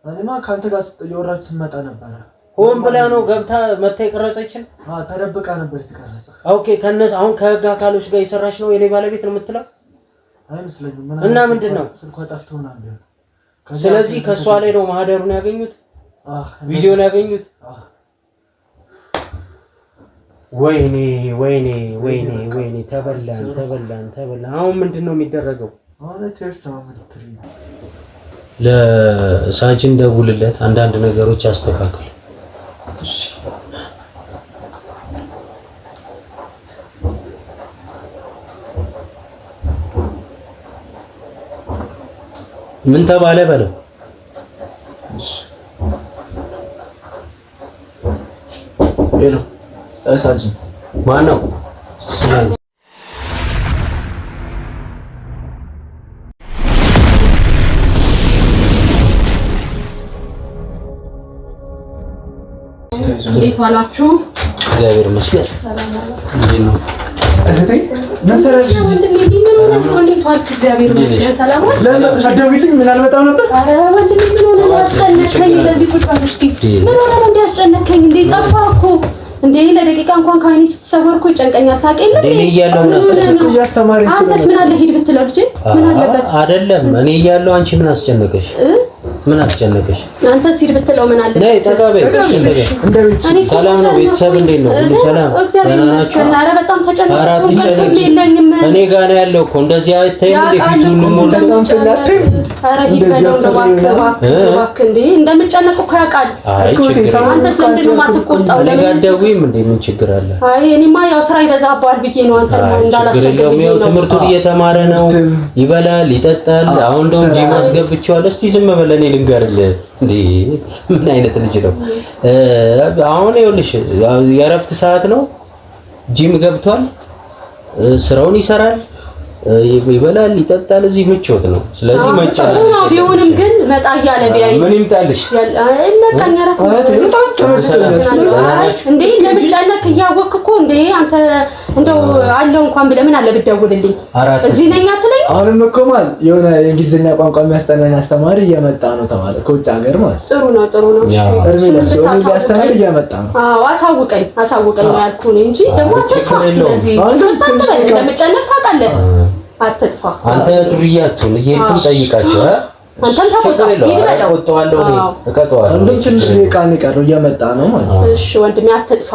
እኔማ ካንተ ጋር እየወራች ስመጣ ነበር ሆን ብላ ነው ገብታ መታ የቀረጸችን ተደብቃ ነበር የተቀረጸ ኦኬ ከነስ አሁን ከህግ አካሎች ጋር ይሰራሽ ነው የኔ ባለቤት ነው የምትለው አይመስለኝም እና ምንድነው ስልኳ ጠፍቶና እንዴ ስለዚህ ከሷ ላይ ነው ማህደሩን ያገኙት ቪዲዮን ያገኙት ወይኔ ተበላን አሁን ምንድነው የሚደረገው አሁን ተርሳው ምትሪ ለሳጅን ደውልለት አንዳንድ ነገሮች አስተካክል እሺ ምን ተባለ በለው እሺ ሄሎ ሳጅን ማን ነው እንዴት ዋላችሁ? እግዚአብሔር ይመስገን። ሰላም ዋላችሁ? እንዴት ነው? ምን ሰራሽ? እንዴት ዋልክ? እግዚአብሔር ይመስገን ሰላም ዋልክ? ለምን ተሻደውልኝ? ምን አልመጣም ነበር? ኧረ ወንድሜ ምን ሆነ ነው ያስጨነቀኝ? ለዚህ ቁጭ አለ እስቲ ምን ሆነ ነው እንዲያስጨነቀኝ? እንዴ ጠፋህ እኮ እንዴ ለደቂቃ እንኳን ከአይኔ ስትሰወርኩ ይጨንቀኛል። ታውቂኝ እንዴ እኔ እያለሁ ነው ያስተማረኝ። አንተስ ምን አለ ሂድ ብትለው ልጄ ምን አለበት? አይደለም እኔ እያለሁ አንቺ ምን አስጨነቀሽ? ምን አስጨነቀሽ? አንተስ ሂድ ብትለው ምን አለ? ነይ ተጋበይ። ሰላም ነው ቤተሰብ እንዴት ነው? ሁሉ ሰላም? እግዚአብሔር ይመስገን። ኧረ በጣም ተጨነቅኩ። የለኝም እኔ ጋር ነው ያለው እኮ እንደዚህ አይተይም እንዴ ፊቱን ሞልቶ ኧረ ሂድ በለው እባክህ እንዴ እንደምጨነቅ እኮ ያውቃል። አንተስ ለምንድን ነው የማትቆጣው? እኔ ጋር ደውይም እንዴ ምን ችግር አለ? አይ እኔማ ያው ስራ ይበዛባል ብዬ ነው አንተ እንዳላስቸግር ብዬ ነው። ትምህርቱን እየተማረ ነው፣ ይበላል፣ ይጠጣል። አሁን እንደውም ጂም አስገብቼዋለሁ። እስቲ ዝም በል እኔ ልንገርልህ እንዴ ምን አይነት ልጅ ነው? አሁን ይኸውልሽ የእረፍት ሰዓት ነው። ጂም ገብቷል፣ ስራውን ይሰራል፣ ይበላል፣ ይጠጣል። እዚህ ምቾት ነው። ስለዚህ መጫወት ነው። ቢሆንም ግን መጣ እያለ ቢያይ ምን ይምጣልሽ? እንዴ እንደምጨነቅ እያወቅህ እኮ እንዴ አንተ እንደው አለው እንኳን ብለህ ምን አለ ብትደውልልኝ እዚህ ነኝ አትለኝ? አሁንም እኮ ማለት የሆነ የእንግሊዝኛ ቋንቋ የሚያስጠናኝ አስተማሪ እየመጣ ነው ተባለ ከውጭ ሀገር ማለት። ጥሩ ነው ጥሩ ነው። እርሜ ለሰው የሚያስተምር እየመጣ ነው። አዎ አሳውቀኝ ነው ያልኩህ እንጂ ደግሞ አትጥፋ። እንደዚህ እንደምጨነቅ ታውቃለህ። አትጥፋ። አንተ ዱርዬ አትሁን። እየሄድኩ ጠይቃቸው አንተም ተቆጣ ይበለው እቆጣዋለሁ እኔ እቀጣዋለሁ። እንደውም ትንሽ ደቂቃ ነው የቀረው እየመጣ ነው ማለት ነው። እሺ ወንድሜ አትጥፋ።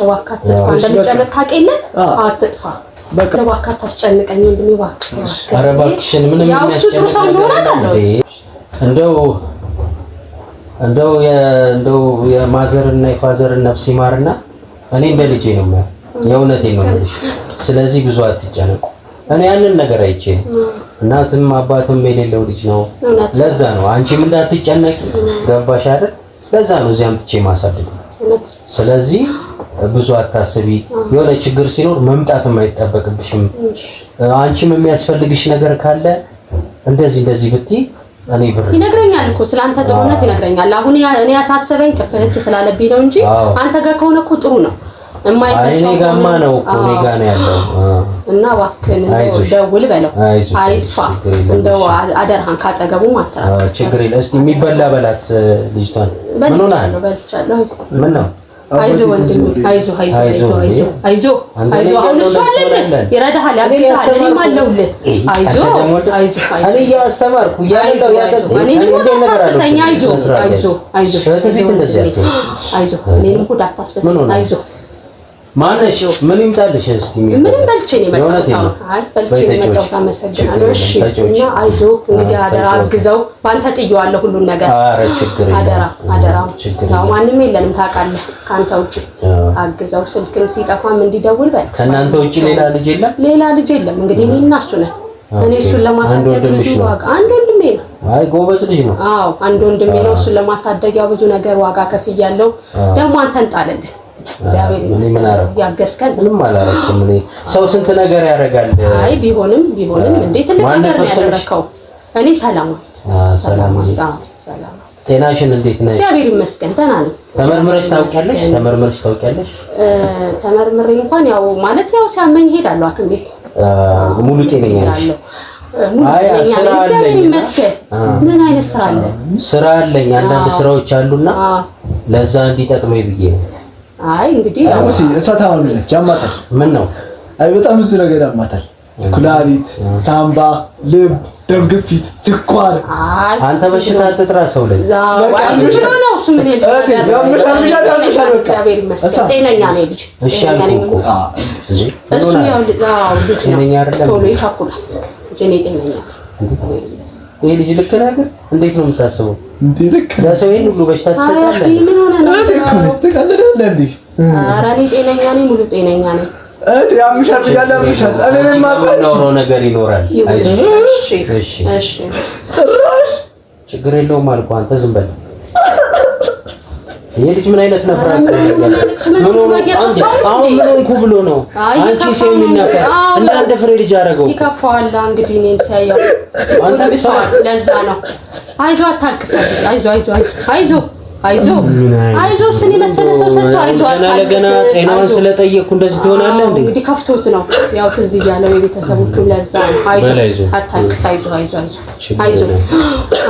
እባክህ አትጥፋ። እንደምጨነቅ ታውቅ የለ አትጥፋ። በቃ እባክህ አታስጨንቀኝ ወንድሜ እባክህ። ኧረ እባክሽን ምንም የሚያስጨንቅ እንደው የማዘርና የፋዘርን ነፍስ ይማርና እኔ እንደ ልጄ ነው ማለት የእውነቴን ነው የምልሽ። ስለዚህ ብዙ አትጨነቁ። እኔ ያንን ነገር አይቼ እናትም አባትም የሌለው ልጅ ነው። ለዛ ነው አንቺም እንዳትጨነቂ ገባሽ አይደል? ለዛ ነው እዚህ አምጥቼ ማሳደግ። ስለዚህ ብዙ አታስቢ። የሆነ ችግር ሲኖር መምጣትም አይጠበቅብሽም። አንቺም የሚያስፈልግሽ ነገር ካለ እንደዚህ ብትይ እኔ ብር ይነግረኛል እኮ ስላንተ ጥሩነት ይነግረኛል። አሁን እኔ ያሳሰበኝ ጥፍት ስላለብኝ ነው እንጂ አንተ ጋር ከሆነ እኮ ጥሩ ነው። እኔ ጋማ ነው እኮ እኔ ጋር ነው ያለው እና እባክህን ደውል በለው አይጥፋ። እንደው አደርሃን ካጠገቡ ማትራቅ ችግር የለም። እስቲ የሚበላ በላት ልጅቷን። ምን ሆነ ነው? በልቻለሁ። ምን ነው? አይዞህ ወንድሜ አይዞህ። አሁን እሱ አለልህ ይረዳሃል፣ ያግዝሃል። እኔም አለሁልህ። አይዞህ እኔ እያስተማርኩ እያለሁ እኔንም ሁሉ አታስበሰኝ። አይዞህ ማነሽ? ምን ይምጣልሽ? እስቲ ምንም በልቼ ነው የመጣሁት። አይ በልቼ ነው የመጣሁት። አመሰግናለሁ። እሺ እና አይዞህ እንግዲህ አደራ አግዘው። ባንተ ጥዬዋለሁ ሁሉን ነገር። ኧረ ችግር የለም አደራ። ያው ማንም የለንም ታውቃለህ ካንተ ውጪ። አግዘው። ስልክም ሲጠፋም እንዲደውል በል። ከእናንተ ውጪ ሌላ ልጅ የለም? ሌላ ልጅ የለም። እንግዲህ እኔ እና እሱ ነን። እኔ እሱን ለማሳደግ ብዙ ዋጋ አንድ ወንድሜ ነው። አይ ጎበዝ ልጅ ነው። አዎ አንድ ወንድሜ ነው። እሱን ለማሳደግ ያው ብዙ ነገር ዋጋ ከፍያለሁ። ደግሞ አንተን ጣለልህ እግዚአብሔር ያገዝከን። ምንም አላረኩም እኔ። ሰው ስንት ነገር ያደርጋል። አይ ቢሆንም እንዴት ትልቅ ነገር ነው ያደረከው። እኔ ሰላም ጤናሽን እንዴት ነሽ? እግዚአብሔር ይመስገን ደህና ነኝ። ተመርምረሽ ታውቂያለሽ? ተመርምሬ እንኳን ያው ማለት ያው ሲያመኝ ሄዳለሁ ሐኪም ቤት። ሙሉ ጤነኛ ነሽ? አይ እግዚአብሔር ይመስገን። ምን አይነት ስራ አለ? ስራ አለኝ። አንዳንድ ስራዎች አሉና ለዛ እንዲጠቅመኝ ብዬ ነው። አይ እንግዲህ ያው እሳታውን ነች ያማታል። ምን ነው? አይ በጣም ብዙ ነገር ያማታል። ኩላሊት፣ ሳምባ፣ ልብ፣ ደም ግፊት፣ ስኳር። አንተ በሽታ አትጥራ ሰው ላይ ነው እሱ ምን ይልሻል? እግዚአብሔር ይመስገን ጤነኛ ነኝ ልጅ። እሺ አልኩ እኮ እሱ ያው ልጅ ጤነኛ አይደለም ቶሎ ይቻኩላል እንጂ እኔ ጤነኛ። ይሄ ልጅ ልክ ነህ ግን እንዴት ነው የምታስበው? እንዴ ልክ ለሰው ይሄን ሁሉ በሽታ ትሰጣለህ? አይ ምን ሆነ ነው? ትቀልዳለህ እንዴ? ኧረ እኔ ጤነኛ ነኝ፣ ሙሉ ጤነኛ ነኝ። ያምሻል ያምሻል። እኔ ማውራው ነገር ይኖራል። እሺ ጭራሽ ችግር የለውም አልኩ። አንተ ዝም በል። ይሄ ልጅ ምን አይነት ነፍራቅ ነው? ምን ሆነ? አሁን ምን ሆንኩ ብሎ ነው? አንቺ ሲም ይናፈ እንደ አንድ ፍሬ ልጅ አደረገው። ይከፋዋል እንግዲህ እኔን ሲያየው አንተ ቢሰዋል። ለዛ ነው አይዞህ አታልቅስ። አይዞህ አይዞህ ስኒ መሰለ ሰው ሰጥቶ አይዞህ ገና ጤናውን ስለጠየቅኩ እንደዚህ ትሆናለህ እንዴ? እንግዲህ ከፍቶት ነው ያው ትዝ እያለው የቤተሰቦቹ ለዛ አይዞህ አታልቅስ አይዞህ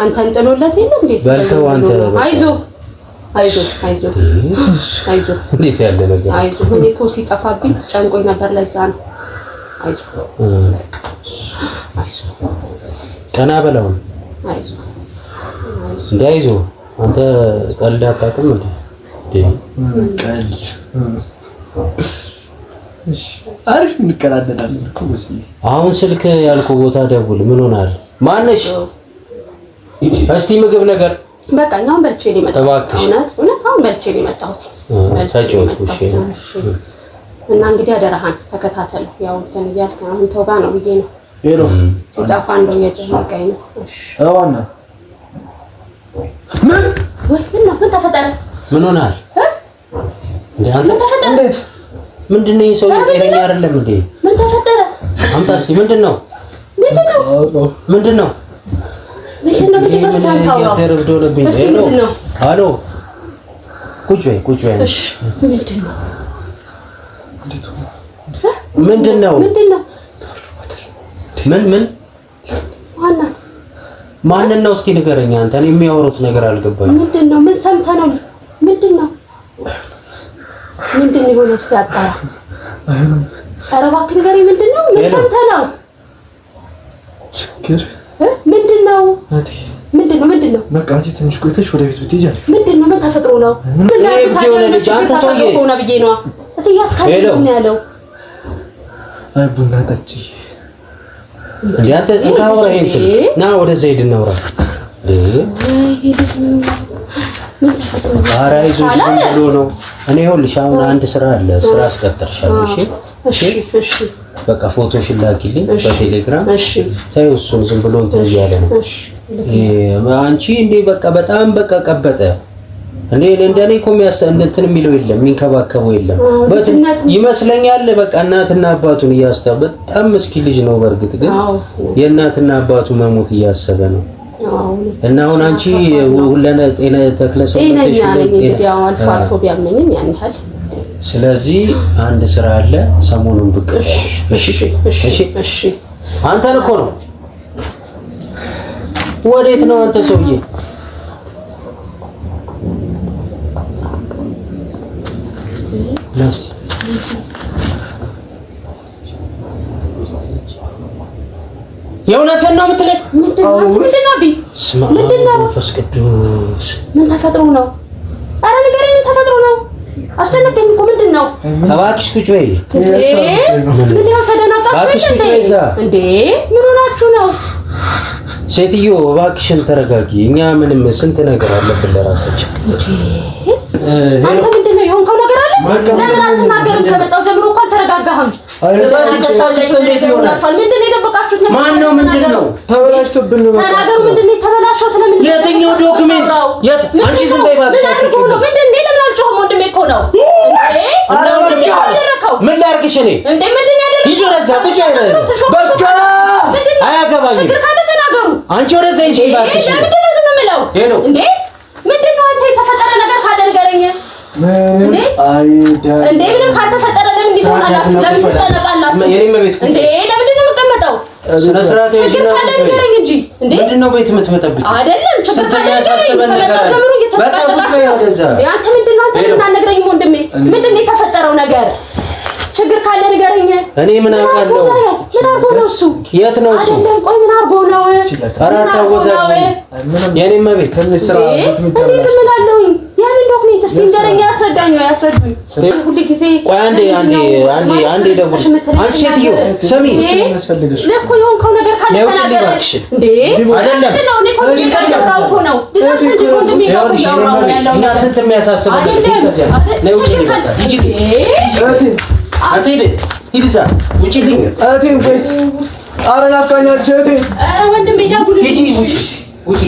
አንተን ጥሎለት የለ እንዴ? በልተው አንተ አይዞህ እንዴት ያለ ነገር አይዞህ እኔ እኮ ሲጠፋብኝ ጨንቆኝ ነበር ለዛ ነው አይዞህ ቀና በለው አይዞህ አንተ ቀልድ አታውቅም እንዴ? ቀልድ እሺ አሪፍ እንቀላደዳለን እኮ በስዬ አሁን ስልክ ያልከው ቦታ ደውል ምን ሆናል ማነሽ እስቲ ምግብ ነገር በቃ አሁን በልቼ ነው የመጣሁት እውነት አሁን በልቼ ነው የመጣሁት ታጭውሽ እና እንግዲህ አደራሃን ተከታተል ያው እንትን እያልክ አሁን ተውጋ ነው ብዬ ነው ሄሎ ሲጣፋ እንደው የጨነቀኝ ነው እሺ አዋና ምን ምን ተፈጠረ ምን ሆናል ምን ተፈጠረ እንዴት ምንድነው ይሄ ሰው ጤነኛ አይደለም እንዴ ምን ተፈጠረ አምጣ እስቲ ምንድነው አሎ ቁጭ በይ እሺ ምንድነው ምን ማንን ነው እስኪ ንገረኝ አንተ እኔ የሚያወሩት ነገር አልገባኝም ምንድነው ምን ሰምተህ ነው ምንድነው የሆነው እስኪ አጣራ ኧረ እባክህ ንገረኝ ምንድነው ምን ሰምተህ ነው ችግር ምንድነው በቃ አንቺ ትንሽ ቆይተሽ ወደ ቤት ብትሄጂ አሪፍ ምንድነው ምን ተፈጥሮ ነው ምን ልጅ አንተ ሰውዬ ሆነ ብዬ ነው እትያስ ካለ ምን ያለው አይ ቡና ጠጪ እንዴ አንተ እንካውራ ይሄን ስል ና ወደዛ ሄድ እናውራ ምን ተፈጥሮ ነው ኧረ አይዞሽ ብሎ ነው እኔ ይኸውልሽ አሁን አንድ ስራ አለ ስራ አስቀጥርሻለሁ እሺ በቃ ፎቶሽን ላኪልኝ በቴሌግራም እሺ ታዩ እሱን ዝም ብሎ እንትን እያለ ነው እሺ አንቺ እንዴ በቃ በጣም በቃ ቀበጠ እንዴ እንደኔ እኮ እንትን የሚለው የለም የሚንከባከበው የለም ይመስለኛል በቃ እናትና አባቱን እያስታበ በጣም ምስኪን ልጅ ነው በርግጥ ግን የእናትና አባቱ መሞት እያሰበ ነው እና አሁን አንቺ ሁለነ ጤና ተክለሰው እንግዲህ አልፎ አልፎ ቢያመኝም ያን ያህል ስለዚህ አንድ ስራ አለ ሰሞኑን ብቅ እሺ አንተን እኮ ነው ወዴት ነው አንተ ሰውዬ ናስ የእውነትን ነው የምትለኝ ምንድነው ቢ ምንድነው ፈስቅዱስ ምን ተፈጥሮ ነው ኧረ ንገረኝ ምን ተፈጥሮ ነው አስጨነቀኝ እኮ ምንድነው እባክሽ ቁጭ በይ ምን ያው ተደናቃችሁ እንዴ ምን ሆናችሁ ነው ሴትዮ እባክሽን ተረጋጊ እኛ ምንም ስንት ነገር አለብን ለራሳችን አንተ ምንድነው የሆንከው ነገር አለ ለምን አትናገርም ከመጣው ጀምሮ እንኳን ተረጋጋህም ምንድነው የደበቃችሁት ነገር ማነው ምንድነው ተበላሽቶብን ነው ተናገሩ ምንድነው የተበላሸው ስለምን የትኛው ዶክመንት አንቺ ዝም በይ እባክሽ ምንድነው ለምን አልጮህም ወንድሜ እኮ ነው ምን ላድርግሽ እኔ እንዴ ምንድነው ያደረገው ሂጂ ወደዛ ቁጭ በቃ አያገባኝም አንቺ ወደዛ ሂጂ እባክሽ ምንድነው ዝም የምለው እንዴ ምንድነው አንተ የተፈጠረ ነገር ካለ ንገረኝ እንዴ ምንም ካልተፈጠረ ለምን እንዲሆናላችሁ ለምን ትጨነቃላችሁ እንዴ ለምንድን ነው የምትቀመጠው ስነ ስርዓት ችግር ካለ ንገረኝ እንጂ እንዴ ምንድነው ቤት የምትመጣብኝ አይደለም ችግር ካለ ንገረኝ አንተ ምንድነው አንተ ምን አልነግረኝም ወንድሜ ምንድነው የተፈጠረው ነገር ችግር ካለ ንገረኝ እኔ ምን አውቃለሁ ምን አርጎ ነው እሱ የት ነው እሱ አይደለም ቆይ ምን አርጎ ነው ኧረ ታወዛኝ የኔ ቤት ትንሽ ስራ ዶክመንት ዝም እላለሁኝ የምን ዶክመንት እስቲ ንገረኝ ያስረዱኝ ሁሉ ጊዜ ቆይ አንዴ ደውል አንቺ ሴትዮ ስሚ ለኮ የሆንከው ነገር ካለ ተናገር እንዴ አይደለም ነው እኔ ኮ እየቀረው እኮ ነው ድረስ እንጂ ወንድሜ ጋር ያወራው ነው ያለው እና ስንት የሚያሳስብ ነገር ከዚያ ነው ሂጂ አንተ ሂድ እዛ ውጪ ልኝ እቴን ወይስ ኧረ ናፍቃኛለች እቴ ኧረ ወንድሜ ደውል ሂጂ ውጪ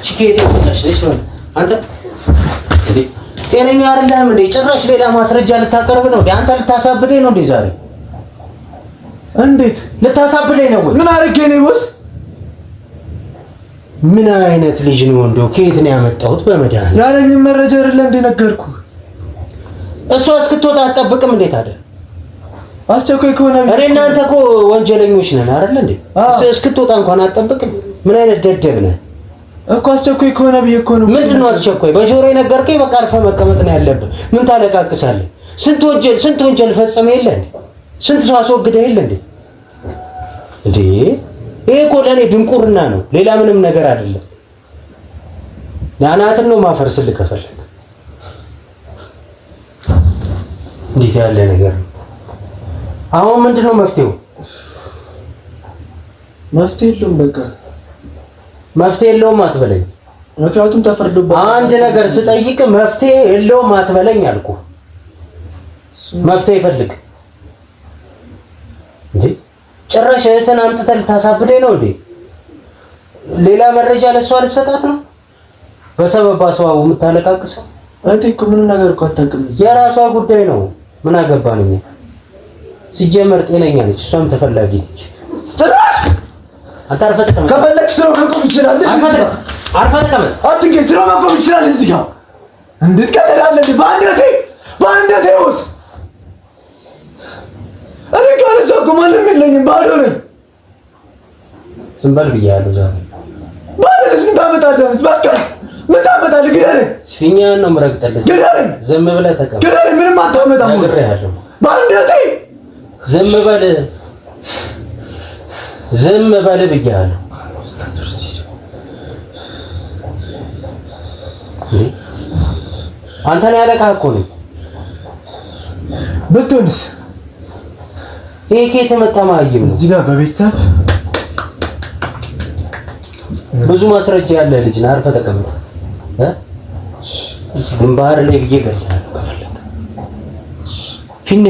ቺኬቴ ወጣሽ ነሽ ነው አንተ እንዴ ጤነኛ አይደለም እንዴ ጭራሽ ሌላ ማስረጃ ልታቀርብ ነው እንዴ አንተ ልታሳብደኝ ነው እንዴ ዛሬ እንዴት ልታሳብደኝ ነው ምን አድርጌ ነው ወስ ምን አይነት ልጅ ነው እንደው ከየት ነው ያመጣሁት? በመድኃኒዓለም ያለኝ መረጃ አይደለ እንዴ ነገርኩህ። እሷ እስክትወጣ አትጠብቅም እንዴት አይደል? አስቸኳይ ከሆነ እኔ እናንተ እኮ ወንጀለኞች ነን አይደል እንዴ? እስክትወጣ እንኳን አትጠብቅም? ምን አይነት ደደብ ነህ እኮ። አስቸኳይ ከሆነ ብዬ እኮ ነው። ምንድነው አስቸኳይ? በጆሮዬ ነገርከኝ። በቃ አርፈህ መቀመጥ ነው ያለብህ። ምን ታለቃቅሳለህ? ስንት ወንጀል ፈጽመ የለ እንዴ? ስንት ሰው አስወግደህ የለ እንዴ? እንዴ ይሄ እኮ ለኔ ድንቁርና ነው፣ ሌላ ምንም ነገር አይደለም። ናናትን ነው ማፈርስልህ ከፈለክ። እንዴት ያለ ነገር ነው? አሁን ምንድነው መፍትሄው? መፍትሄ የለውም። በቃ መፍትሄ የለውም አትበለኝ። ምክንያቱም ተፈርዶበት አንድ ነገር ስጠይቅ መፍትሄ የለውም አትበለኝ አልኩ። መፍትሄ ይፈልግ እንዴ? ጭራሽ እህትን አምጥተህ ልታሳብደኝ ነው እንዴ? ሌላ መረጃ ለሷ ልትሰጣት ነው? በሰበብ አስባቡ የምታለቃቅሰው? እህቴ እኮ ምንም ነገር እኮ አታውቅም። የራሷ ጉዳይ ነው። ምን አገባን እኛ? ሲጀመር ጤነኛ ነች፣ እሷም ተፈላጊ ነች። ጭራሽ አንተ አርፈህ ተቀመጥ። ከፈለግሽ ስለው መቆም ይችላል። አርፈህ ተቀመጥ። አትንገኝ። ስለው መቆም ይችላል። እዚህ ጋር እንዴት ቀለዳለህ? በአንደቴ ውስጥ እኔ ጋር እኮ ማንም የለኝም፣ ባዶ ነኝ። ዝም በል ብያለሁ። ዛሬ ባለስ ምን ታመጣለህ? በቃ ምን ታመጣለህ? ግደለኝ። ስፊኛን ነው የምረግጠልህ። ግደለኝ። ዝም ብለህ ተቀመጥ። ግደለኝ። ምንም አታመጣም። ነግሬሃለሁ። በአንደቴ ዝም በል ብያለሁ። አንተ ነው ያለቃህ እኮ ነኝ ብትሆንስ? ይሄ ከየት የመጣ ማይም ነው? እዚህ ጋር በቤተሰብ ብዙ ማስረጃ ያለ ልጅ ነው። አርፈህ ተቀመጥ። ግንባር ላይ ብዬ እገልሃለሁ ከፈለክ።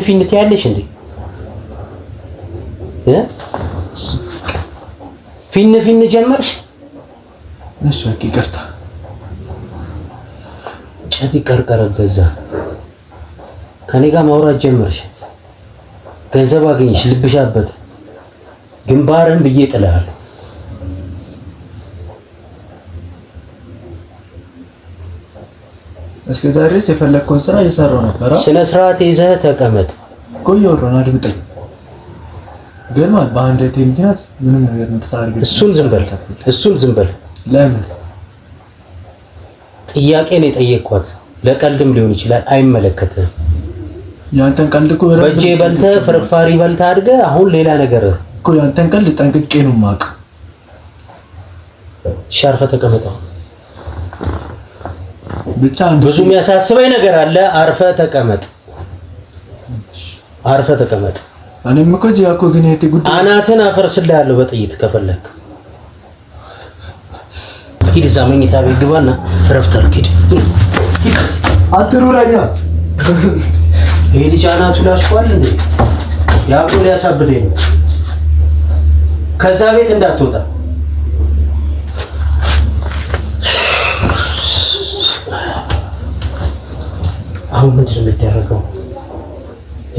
ፊን ትያለሽ እንዴ? ፊን ጀመርሽ? እሺ በቃ ይቅርታ። ጨት ይቀርቀረ በዛ ከኔ ጋር ማውራት ጀመርሽ። ገንዘብ አገኝሽ፣ ልብሻበት ግንባርን ብዬ ጥለሃለሁ። እስከ ዛሬ ድረስ የፈለግከውን ስራ እየሰራሁ ነበር። ስነ ስርዓት ይዘህ ተቀመጥ። ቆየሁና አድምጠኝ። ግን በአንድ እህቴ ምክንያት ምንም ነገር እንድታደርግ እሱን ዝም በል። ለምን? ጥያቄ ነው የጠየቅኳት። ለቀልድም ሊሆን ይችላል፣ አይመለከትህም። ያንተን ቀልድ እኮ በእጄ በልተህ ፍርፋሪ በልተህ አድገህ አሁን ሌላ ነገር እኮ ያንተን ቀልድ ጠንቅቄ ነው የማውቀው። ሻርፈህ ተቀመጠው። ብቻ ብዙ የሚያሳስበኝ ነገር አለ። አርፈህ ተቀመጥ። እኔም እኮ እዚህ እኮ ግን የት ጉዳይ አናትን አፈርስልሃለሁ በጥይት ከፈለክ። ሂድ እዛ መኝታ ቤት ግባና እረፍት አድርግ። ሂድ። አትሩረኛ። ይሄ ልጅ አናቱ ላሽቋል እንዴ? ያብሎ ሊያሳብደኝ ነው። ከዛ ቤት እንዳትወጣ። አሁን ምንድን ነው የሚደረገው?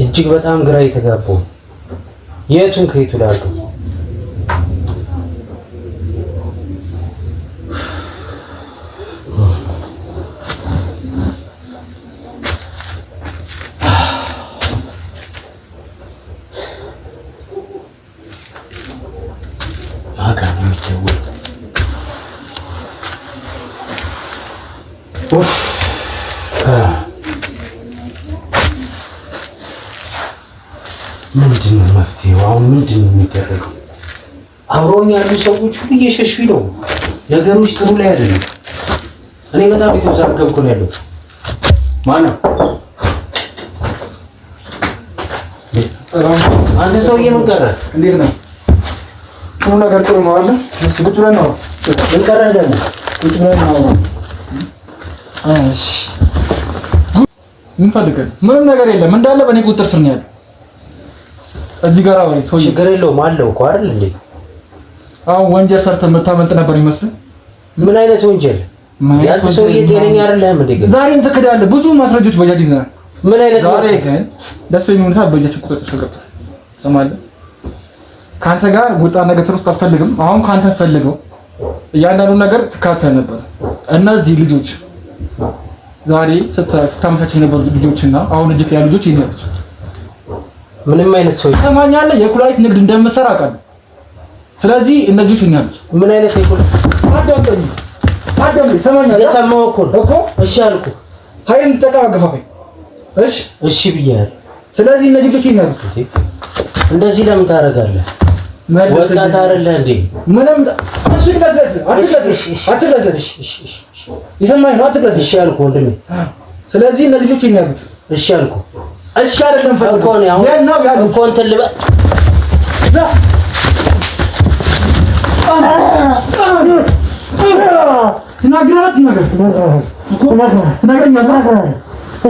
እጅግ በጣም ግራ የተጋባው የቱን ከየቱ ላድርገው? ምንድን ነው መፍትሄው? አሁን ምንድን ነው የሚደረገው? አብረውኝ ያሉ ሰዎች ሁሉ እየሸሹኝ ነው። ነገሮች ጥሩ ላይ አይደለም። እኔ በጣም የተወዛገብኩ ነው ያለው። ማነው አንተ ሰውዬ? ምን ቀረህ? እንዴት ነው? ሁሉ ነገር ጥሩ ነው አይደል? ቁጭ ብለን ነው። ምን ቀረህ ደግሞ? ቁጭ ብለን ነው። እሺ ምን ፈልገህ? ምንም ነገር የለም። እንዳለ በእኔ ቁጥጥር ስር ነው ያለው። እዚህ ጋር አሁን ሰው ችግር የለውም አለው እኮ አይደል እንዴ? አሁን ወንጀል ሰርተህ የምታመልጥ ነበር ይመስልህ? ምን አይነት ወንጀል? ያንተ ሰውዬ ጤነኛ አይደለም እንዴ? ግን ዛሬም ትክዳለህ። ብዙ ማስረጃዎች በጃጅ ይዘናል። ምን አይነት ዛሬ ግን ደስ የሚል ሁኔታ በእጃችን ቁጥጥር ስር ገብቷል። ሰማለህ? ከአንተ ጋር ወጣ ነገር ውስጥ አልፈልግም። አሁን ከአንተ ፈልገው እያንዳንዱ ነገር ስካተል ነበር። እነዚህ ልጆች ዛሬ ስታመቻቸው የነበሩ ልጆችና አሁን እጅ ያሉ ልጆች ይነሱ ምንም አይነት ሰው ይሰማኛል። የኩላሊት ንግድ እንደምሰራ አውቃለሁ። ስለዚህ እነዚህ ልጆች ይነሱ ምን አይነት የኩላሊት አዳምጠኝ ይሰማኛል። የሰማው እኮ እሺ አልኩ። ኃይልን ተጠቀም አገፋፈኝ። እሺ ብያለሁ። ስለዚህ እነዚህ ልጆች ይነሱ። እንደዚህ ለምን ታደርጋለህ? ወጣት አይደለህ እንዴ? ምንም አትለዝለዝ። ይሰማኝ ነው አትለዝለዝ። እሺ አልኩ ወንድሜ። ስለዚህ እነዚህ ልጆች ይነሱ። እሺ አልኩ። እሺ አይደለም እኮ ነው አሁን እኮ እንትን ልበል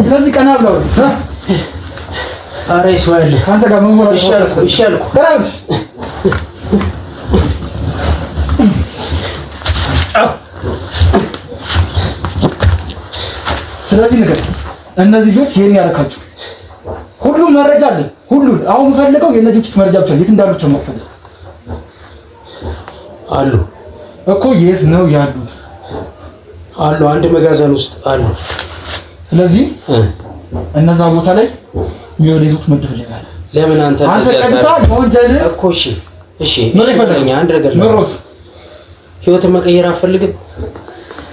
ስለዚህ ቀና ብለው ኧረ ይስዋል አንተ ጋር ምን ሆነ? እሺ አልኩ። ስለዚህ ነገር እነዚህ ልጆች ይሄን ያረካቸው ሁሉ መረጃ አለ። ሁሉ አሁን ፈልገው የእነዚህ ልጆች መረጃ ብቻ የት እንዳሉ ብቻ ማፈለግ አሉ እኮ የት ነው ያሉት? አሉ አንድ መጋዘን ውስጥ አሉ። ስለዚህ እነዛ ቦታ ላይ የሚወደዱት መድብልኛል። ለምን አንተ ቀጥታ ወንጀል እኮ እሺ አንድ ነገር ምሮስ ህይወትን መቀየር አፈልግም።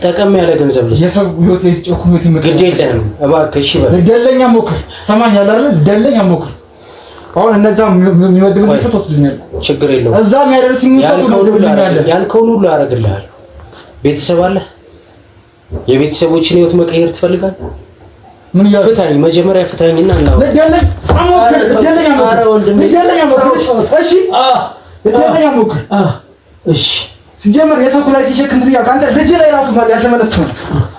ጠቀም ያለ ገንዘብ ልስ የሰው ህይወት ለይጭቁ ህይወት ግድ የለህም እባክህ። እሺ በል ደለኛ ሞክር። ሰማኛል አይደል? ደለኛ ሞክር። አሁን እነዛ የሚመድብልኝ ሰው ተወስድኛል። ችግር የለውም። እዛ የሚያደርስኝ ሰው ያልከውን ሁሉ አደርግልሃለሁ። ቤተሰብ አለ። የቤተሰቦችን ህይወት መቀየር ትፈልጋለህ? ምን ፍታኝ፣ መጀመሪያ ፍታኝና እናው ደለኛ ሞክር። ደለኛ ሞክር። እሺ ደለኛ ሞክር። እሺ ሲጀመር የሰው ኩላሊት ይሸክም ትያለህ። ካንተ ልጅ ላይ ራሱ ማለት ያልተመለሰ ነው።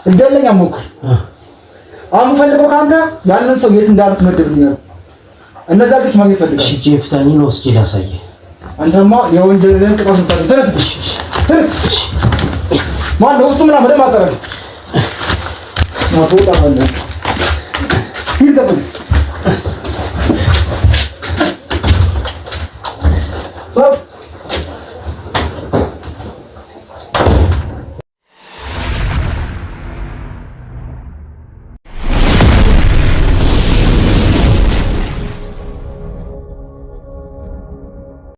እንደለኛ ሞክር። አሁን ፈልገው ካንተ ያንን ሰው የት እንዳሉት መድብልኛል። እነዛ ልጅ ማግኘት ፈልጋለሁ። እሺ ጄፍታኝን ወስጄ ላሳየህ። አንተማ የወንጀልን ቅጣት ነው። ተነስ። ማን ነው ውስጥ ምናምን በደምብ አጠራኝ። ማፎታ አለ ይልቀጥ